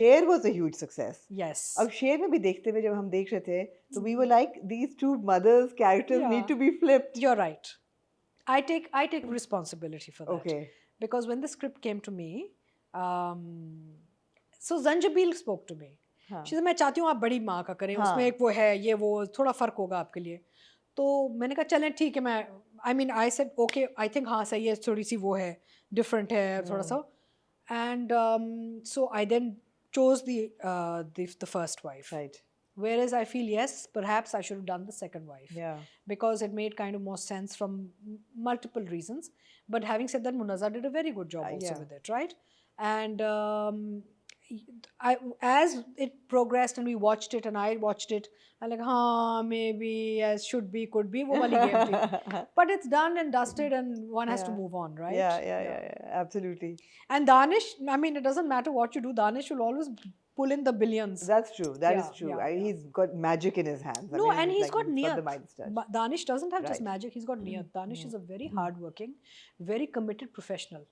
शेर was a huge success. Yes. अब शेर में भी देखते हुए जब हम देख रहे थे तो we were like these two mothers characters Yeah. need to be flipped. You're right. I take responsibility for that. Okay. Because when the script came to me, so Zanjabil spoke to me. हाँ. She said, मैं चाहती हूँ आप बड़ी माँ का करें, उसमें एक वो है, ये वो थोड़ा फर्क होगा आपके लिए. तो मैंने कहा चलें ठीक है, मैं I mean I said okay, I think हाँ सही है, थोड़ी सी वो है, different है थोड़ा सा. And so I then chose the first wife. Right. Whereas I feel yes, perhaps I should have done the second wife. Yeah. Because it made kind of more sense from multiple reasons. But having said that, Munazza did a very good job also with it, right? And as it progressed and we watched it and I watched it, I'm like, maybe as should be, could be, wo wali game thi. But it's done and dusted and one has to move on, right? Yeah, absolutely. And Danish, I mean, it doesn't matter what you do, Danish will always pull in the billions. That's true. That is true. He's got magic in his hands. No, and he's got niyat. niyat. The mind's touch. Danish doesn't have just magic, he's got niyat. Danish is a very hardworking, very committed professional.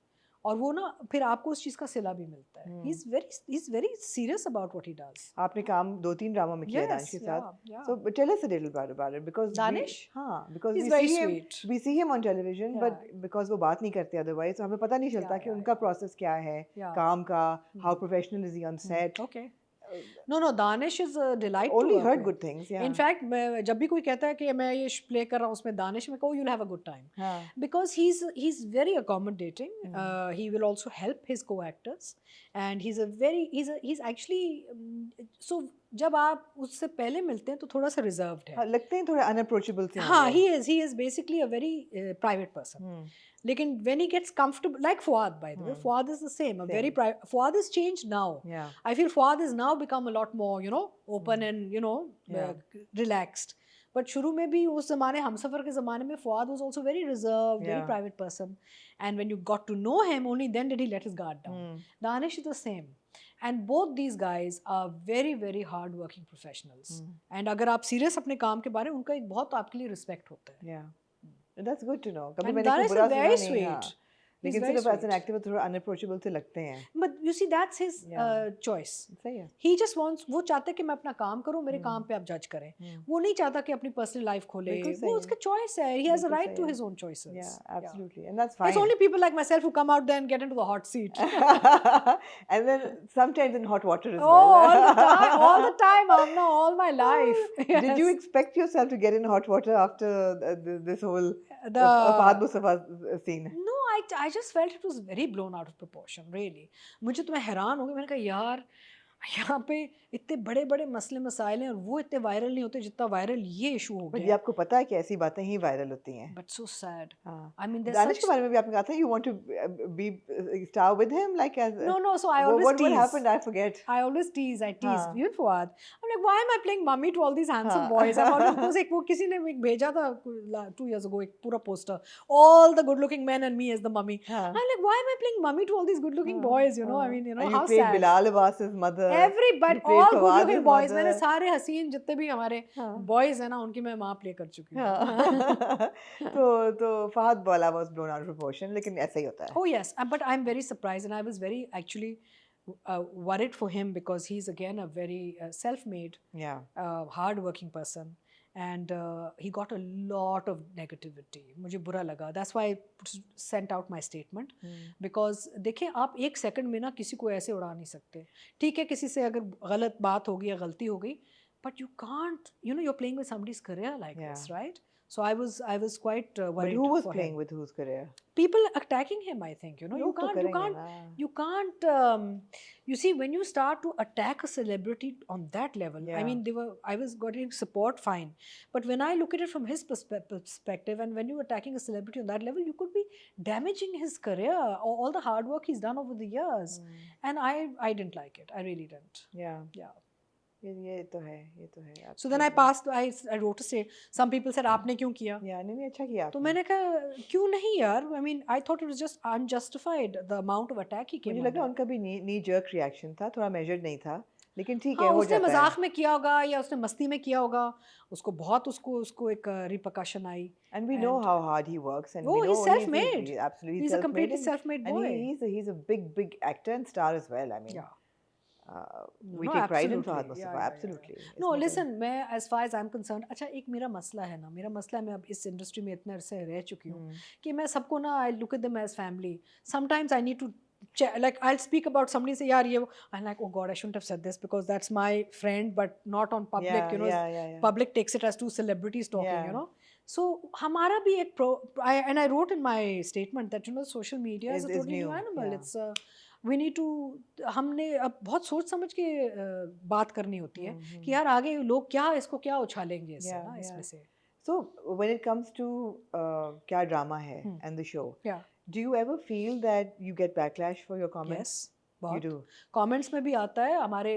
और वो ना फिर आपको उस चीज का सिला भी मिलता है. He's very serious about what he does. आपने काम 2-3 ड्रामा में किया दानिश के साथ. So tell us a little bit about it because Danish. Because he's very sweet. We see him on television, but because वो बात नहीं करते otherwise, तो हमें पता नहीं चलता कि उनका process क्या है, काम का, how professional is he on set. Okay. No, Danish is a delight. Only heard good things. Yeah. In fact, जब भी कोई कहता है कि मैं ये play कर रहा हूँ उसमें दानिश में, you'll have a good time. Because he's very accommodating. He will also help his co-actors, and he's actually so जब आप उससे पहले मिलते हैं तो थोड़ा सा reserved है. लगते हैं थोड़े unapproachable से. हाँ, he is basically a very private person. लेकिन when he gets comfortable, like Fuad, by the way, Fuad is the same. Very private. Fuad is changed now. Yeah. I feel Fuad has now become a lot more, open and relaxed. But शुरू में भी उस ज़माने हमसफ़र के ज़माने में Fuad was also very reserved, very private person. And when you got to know him, only then did he let his guard down. Danish is the same. And both these guys are very, very hard-working professionals. And अगर आप serious अपने काम के बारे में, उनका एक बहुत आपके लिए respect होता है. Yeah. That's good to know. And Danish is very sweet. लेकिन सिर्फ as an actor थोड़ा unapproachable से लगते हैं. But you see, that's his choice. सही है. He just wants, वो चाहता है कि मैं अपना काम करूँ, मेरे काम पे आप जज करें. वो नहीं चाहता कि अपनी personal life खोले. वो उसका choice है. He has a right to his own choices. Yeah, absolutely. And that's fine. It's only people like myself who come out there and get into the hot seat. And then sometimes in hot water as well. Oh, all the time, Amna, all my life. Yes. Did you expect yourself to get in hot water after this whole Fahad Mustafa scene? No, I just felt it was very blown out of proportion, really. मुझे तो मैं हैरान हो गई. मैंने कहा यार यहाँ पे इतने बड़े बड़े मसले मसाइल हैं और वो इतने वायरल नहीं होते जितना वायरल ये इशू हो गया. ये आपको पता है कि ऐसी बातें ही वायरल होती हैं. But so sad. I mean, Danish के बारे में भी आपने कहा था you want to be star with him like as no. So I always tease. What happened? I forget. I always tease. Even Fuad. I'm like, why am I playing mummy to all these handsome boys? Because एक वो किसी ने भेजा था 2 years ago एक पूरा poster, all the good-looking men and me as the mummy. I'm like, why am I playing mummy to all these good-looking boys? I mean, how sad. You played Bilal Abbas's mother. Everybody, all good-looking boys. मैंने सारे हसीन जितने भी हमारे boys हैं ना उनकी मैं माँ play कर चुकी हूँ. तो Fahad Bala was blown out of proportion, लेकिन ऐसा ही होता है. Oh yes, but I'm very surprised and I was very actually worried for him because he's again a very self-made, hard-working person. And he got a lot of negativity. मुझे बुरा लगा. That's why I sent out my statement. Because देखिए आप एक second में ना किसी को ऐसे उड़ा नहीं सकते. ठीक है किसी से अगर गलत बात होगी या गलती हो गई, but you can't, you're playing with somebody's career like this, right? So I was quite worried. But who was playing with whose career? People attacking him, I think. You can't. You see, when you start to attack a celebrity on that level, I mean, I was getting support, fine. But when I look at it from his perspective, and when you're attacking a celebrity on that level, you could be damaging his career, all the hard work he's done over the years. And I didn't like it. I really didn't. Yeah. ये तो है. So then I wrote a statement. Some people said आपने क्यों किया? नहीं अच्छा किया. तो मैंने कहा क्यों नहीं यार? I mean, I thought it was just unjustified the amount of attack he came. मुझे लगा उनका भी knee jerk reaction था, थोड़ा measured नहीं था. लेकिन ठीक है हो जाता है. उसने मजाक में किया होगा या उसने मस्ती में किया होगा. उसको बहुत उसको एक repercussion I. And we know how hard he works and we know he's self-made. Absolutely, he's a completely self-made boy. And he's a big actor and star as well. I mean. Yeah. we take pride in Fahad Mustafa, absolutely. No, listen, मैं as far as I'm concerned, अच्छा एक मेरा मसला है ना, मेरा मसला है, मैं अब इस इंडस्ट्री में इतने अरसे रह चुकी हूँ कि मैं सबको ना, I look at them as family. Sometimes I need to like I'll speak about somebody say yaar ye I'm like, oh god, I shouldn't have said this because that's my friend, but not on public, you know. Public takes it as two celebrities talking, you know. So हमारा भी एक and I wrote in my statement that, you know, social media is a totally new animal. It's we need to, हमने अब बहुत सोच समझ के बात करनी होती है कि यार आगे लोग क्या इसको क्या उछालेंगे इससे ना, इसमें से. So when it comes to क्या ड्रामा है and the show, do you ever feel that you get backlash for your comments? Yes, बहुत. You do. Comments में भी आता है, हमारे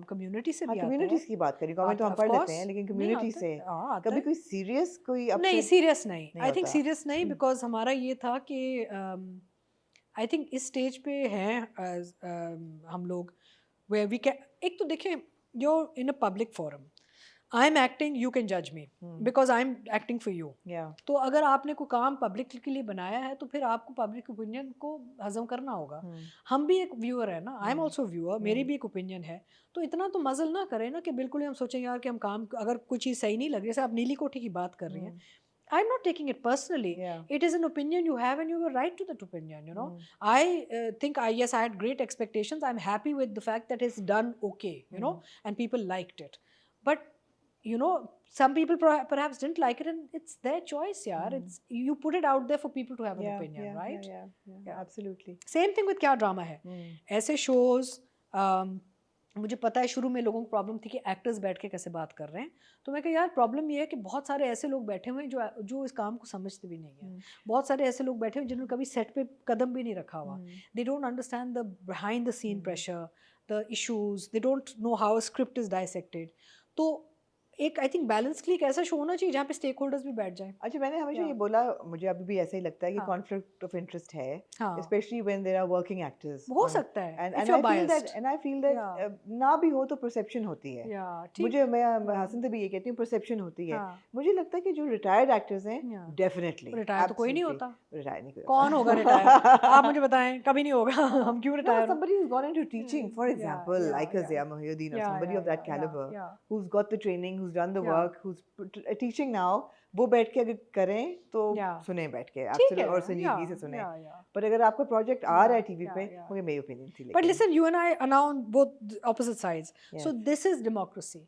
community से भी आता है. Communities की बात करें, comment तो हम पढ़ लेते हैं, लेकिन community से कभी कोई serious कोई upset? नहीं, serious नहीं. I think serious नहीं, because हमारा ये था कि I think इस stage पे हैं हम लोग where we can, एक तो देखें, you're in a public forum. I'm acting, you can judge me because I'm acting for you. तो अगर आपने कोई काम पब्लिक के लिए बनाया है तो फिर आपको पब्लिक ओपिनियन को हजम करना होगा. हम भी एक व्यूअर है ना, आई एम ऑल्सो व्यूअर, मेरी भी एक ओपिनियन है. तो इतना तो मजल ना करें ना कि बिल्कुल ही हम सोचें यार कि हम काम, अगर कोई चीज़ सही नहीं लग रही, जैसे आप नीली कोठी की बात कर रही हैं, I'm not taking it personally. It is an opinion you have and you have a right to that opinion, you know. I think yes, I had great expectations. I'm happy with the fact that it's done okay, you know, and people liked it. But you know, some people perhaps didn't like it, and it's their choice, yaar. It's, you put it out there for people to have an opinion, right? Yeah, absolutely. Same thing with क्या drama है. ऐसे shows, मुझे पता है शुरू में लोगों को प्रॉब्लम थी कि एक्टर्स बैठ के कैसे बात कर रहे हैं, तो मैं कहा यार प्रॉब्लम ये है कि बहुत सारे ऐसे लोग बैठे हुए हैं जो इस काम को समझते भी नहीं है. बहुत सारे ऐसे लोग बैठे हुए हैं जिन्होंने कभी सेट पे कदम भी नहीं रखा हुआ. They don't understand the behind the scene pressure, the issues, they don't know how a script is dissected. तो एक आई थिंक बैलेंस के लिए एक ऐसा शो होना चाहिए जहाँ पे स्टेक होल्डर्स भी बैठ जाएं. अच्छा, मैंने हमेशा ये बोला, मुझे अभी भी ऐसा ही लगता है कि कॉन्फ्लिक्ट ऑफ इंटरेस्ट है, especially when there are working actors. हो सकता है, एंड आई फील दैट ना भी हो तो परसेप्शन होती है. मुझे, मैं हसन से भी ये कहती हूँ, परसेप्शन होती है. मुझे लगता है कि जो रिटायर्ड एक्टर्स हैं, डेफिनेटली रिटायर तो कोई नहीं होता. रिटायर नहीं, कौन होगा रिटायर? आप मुझे बताएं, कभी नहीं होगा. हम क्यों retire? Somebody who's gone into teaching, for example, like Zia Mohyuddin or somebody of that caliber, who's got the training, who's done the work, who's teaching now, वो बैठ के अगर करें तो सुने बैठ के, absolutely, और संजीदगी से सुने. पर अगर आपका प्रोजेक्ट आ रहा है टीवी पे, मुझे मेरी ओपिनियन थी. But listen, you and I are now on both opposite sides. So this is democracy.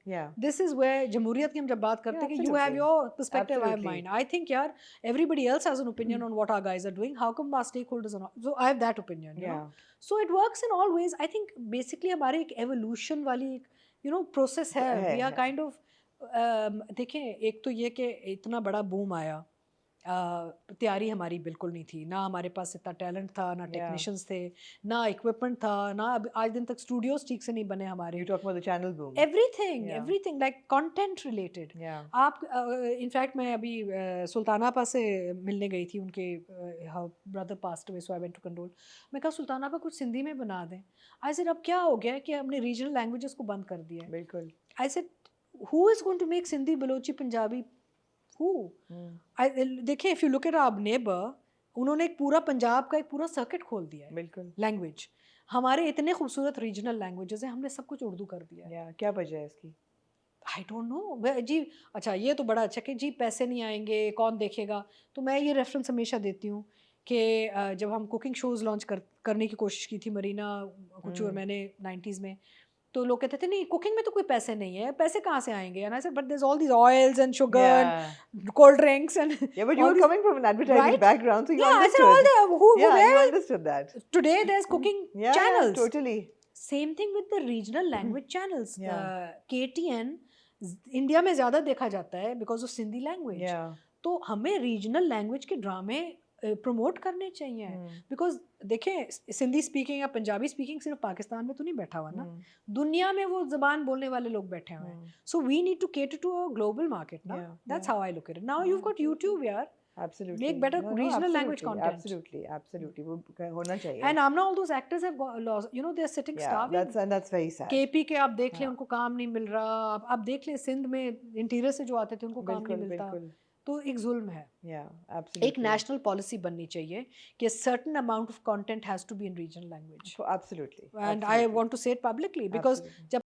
This is where जमहूरियत की हम जब बात करते हैं कि you have your perspective, I have mine. I think यार everybody else has an opinion on what our guys are doing. How come our stakeholders are not? So I have that opinion. You know? So it works in all ways. I think basically हमारे एक evolution वाली एक, you know, process है. We are kind of देखें, एक तो ये कि इतना बड़ा बूम आया, तैयारी हमारी बिल्कुल नहीं थी, ना हमारे पास इतना टैलेंट था, ना टेक्नीशियंस थे, ना इक्विपमेंट था, ना आज दिन तक स्टूडियोज ठीक से नहीं बने हमारे. You talk about the channel boom. Everything like content related. आप इनफैक्ट मैं अभी सुल्तानापा से मिलने गई थी, उनके brother passed away, so I went to condole. मैं कहा सुल्तानापा कुछ सिंधी में बना दें. आई सेड अब क्या हो गया कि हमने रीजनल लैंग्वेजेस को बंद कर दिया. बिल्कुल. I said who is going to make Sindhi, Balochi, Punjabi? Who? देखें, if you look at our neighbor, उन्होंने एक पूरा पंजाब का एक पूरा सर्किट खोल दिया है. बिल्कुल. लैंग्वेज, हमारे इतने खूबसूरत रीजनल लैंग्वेजेस हैं, हमने सब कुछ उर्दू कर दिया है. क्या वजह है इसकी? आई डोंट नो जी. अच्छा, ये तो बड़ा अच्छा कि जी पैसे नहीं आएंगे, कौन देखेगा. तो मैं ये रेफरेंस हमेशा देती हूँ कि जब हम कुकिंग शोज़ लॉन्च करने की कोशिश की थी, मरीना कुछ और मैंने 90s में, तो लोग कहते थे नहीं कुकिंग में तो कोई पैसे नहीं है, पैसे कहाँ से आएंगे? And I said but there is all these oils and sugar and cold drinks and but you were coming from an advertising background, so you understood. I said all the you understood that. Today there's cooking channels. Totally. Same thing with the regional language channels. KTN India में ज़्यादा देखा जाता है because of Sindhi language. तो हमें regional language के ड्रामे promote करने चाहिए. बिकॉज देखें, सिंधी स्पीकिंग या पंजाबी स्पीकिंग सिर्फ पाकिस्तान में तो नहीं बैठा हुआ ना, दुनिया में वो ज़बान बोलने वाले लोग बैठे हुए हैं. So we need to cater to a global market ना. That's how I look at it. Now you have got YouTube यार. Absolutely. Make better regional language content. Absolutely. वो होना चाहिए. And now all those actors have lost, you know, they're sitting starving. That's very sad. KP के आप देख लें, उनको काम नहीं मिल रहा. आप देख लें सिंध में इंटीरियर से जो आते थे उनको काम नहीं मिलता. तो एक जुल्म है. एब्सोल्युटली. एक नेशनल पॉलिसी बननी चाहिए कि certain amount of content has to be in regional language. Absolutely. And I want to say it publicly because जब